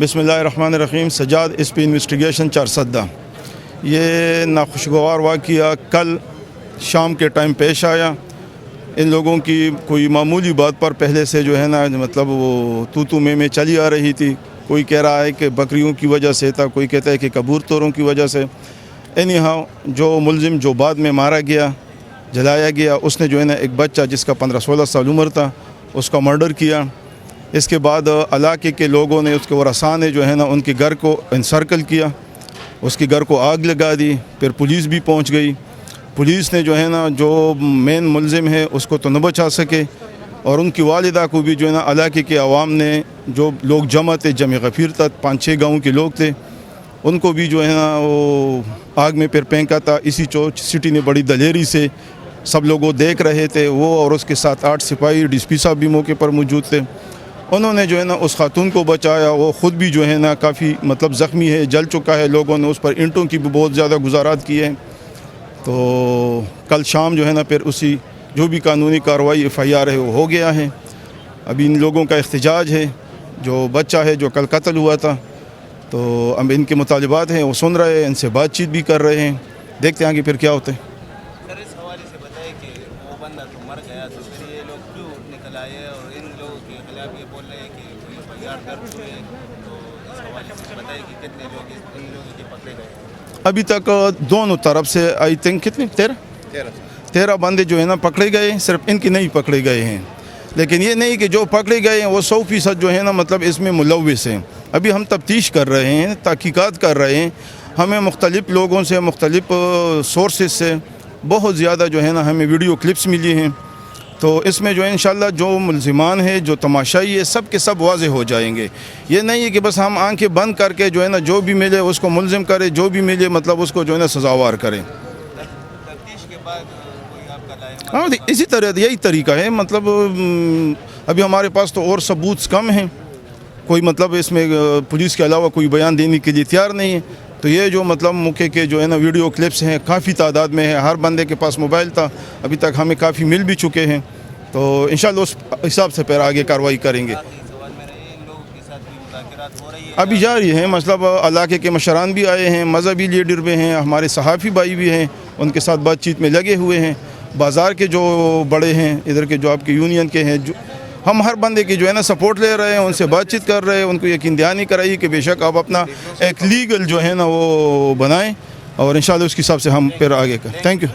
बिस्मिल्लाहिर्रहमानिर्रहीम। Sajjad SP investigation Charsadda. ये नाखुशगवार वाक़या कल शाम के टाइम पेश आया। इन लोगों की कोई मामूली बात पर पहले से जो है ना मतलब वो तू में चली आ रही थी। कोई कह रहा है कि बकरियों की वजह से था, कोई कहता है कि कबूतरों की वजह से। एनी हाउ जो मुलजिम जो बाद में मारा गया, जलाया गया, उसने जो है ना एक बच्चा जिसका 15-16 साल उम्र था उसका मर्डर किया। इसके बाद इलाके के लोगों ने, उसके वरसा ने जो है ना उनके घर को इंसर्कल किया, उसके घर को आग लगा दी। फिर पुलिस भी पहुंच गई। पुलिस ने जो है ना जो मेन मुलजिम है उसको तो न बचा सके, और उनकी वालिदा को भी जो है ना इलाके के अवाम ने, जो लोग जमा थे, जमे गफीर तक 5-6 गाँव के लोग थे, उनको भी जो है ना वो आग में फिर फेंका था। इसी चौक सिटी ने बड़ी दलेरी से, सब लोग वो देख रहे थे, वो और उसके साथ 8 सिपाही, DSP साहब भी मौके पर मौजूद थे। उन्होंने जो है ना उस खातून को बचाया। वो ख़ुद भी जो है ना काफ़ी मतलब ज़ख्मी है, जल चुका है। लोगों ने उस पर ईंटों की भी बहुत ज़्यादा गुजारात की है। तो कल शाम जो है ना फिर उसी जो भी कानूनी कार्रवाई FIR है वो हो गया है। अभी इन लोगों का एहतजाज है। जो बच्चा है जो कल कत्ल हुआ था, तो अब इनके मुतालिबात हैं वो सुन रहे हैं, इनसे बातचीत भी कर रहे हैं। देखते हैं आगे फिर क्या होता है। सर, इस हवाले से बताइए कि वो बंदा तो मर गया, तो फिर ये लोग क्यों निकल आए और इन लोगों के खिलाफ ये बोल रहे हैं कि FIR दर्ज हुए। तो इस हवाले से बताइए कि कितने लोग इन लोगों के पकड़े गए। अभी तक दोनों तरफ से आई थिंक कितने 13 बंदे जो है ना पकड़े गए। सिर्फ इनके नहीं पकड़े गए हैं, लेकिन ये नहीं कि जो पकड़े गए हैं वो 100% जो है ना मतलब इसमें मुलव्विस हैं। अभी हम तफ्तीश कर रहे हैं, तहकीकात कर रहे हैं। हमें मुख्तलिफ लोगों से, मुख्तलिफ सोर्सेज से बहुत ज़्यादा जो है ना हमें वीडियो क्लिप्स मिली हैं। तो इसमें जो है इंशाल्लाह जो मुलजिमान है, जो तमाशाई है, सब के सब वाज़े हो जाएंगे। ये नहीं है कि बस हम आंखें बंद करके जो है ना जो भी मिले उसको मुलजिम करे, जो भी मिले मतलब उसको जो है ना सजावार करें। तफ्तीश के बाद कोई आपका लाए? हाँ, इसी तरह यही तरीका है। मतलब अभी हमारे पास तो और सबूत कम हैं। कोई मतलब इसमें पुलिस के अलावा कोई बयान देने के लिए तैयार नहीं है। तो ये जो मतलब मौके के जो है ना वीडियो क्लिप्स हैं काफ़ी तादाद में है। हर बंदे के पास मोबाइल था, अभी तक हमें काफ़ी मिल भी चुके हैं। तो इंशाल्लाह उस हिसाब से फिर आगे कार्रवाई करेंगे। अभी जारी है, मतलब इलाके के मशरान भी आए हैं, मजहबी लीडर भी हैं, हमारे सहाफ़ी भाई भी हैं, उनके साथ बातचीत में लगे हुए हैं। बाज़ार के जो बड़े हैं, इधर के जो आपके यूनियन के हैं, जो हम हर बंदे की जो है ना सपोर्ट ले रहे हैं, उनसे बातचीत कर रहे हैं, उनको यकीन दहानी कराइए कि बेशक आप अपना एक लीगल जो है ना वो बनाएं, और इंशाल्लाह उसके हिसाब से हम फिर आगे करें। Thank you.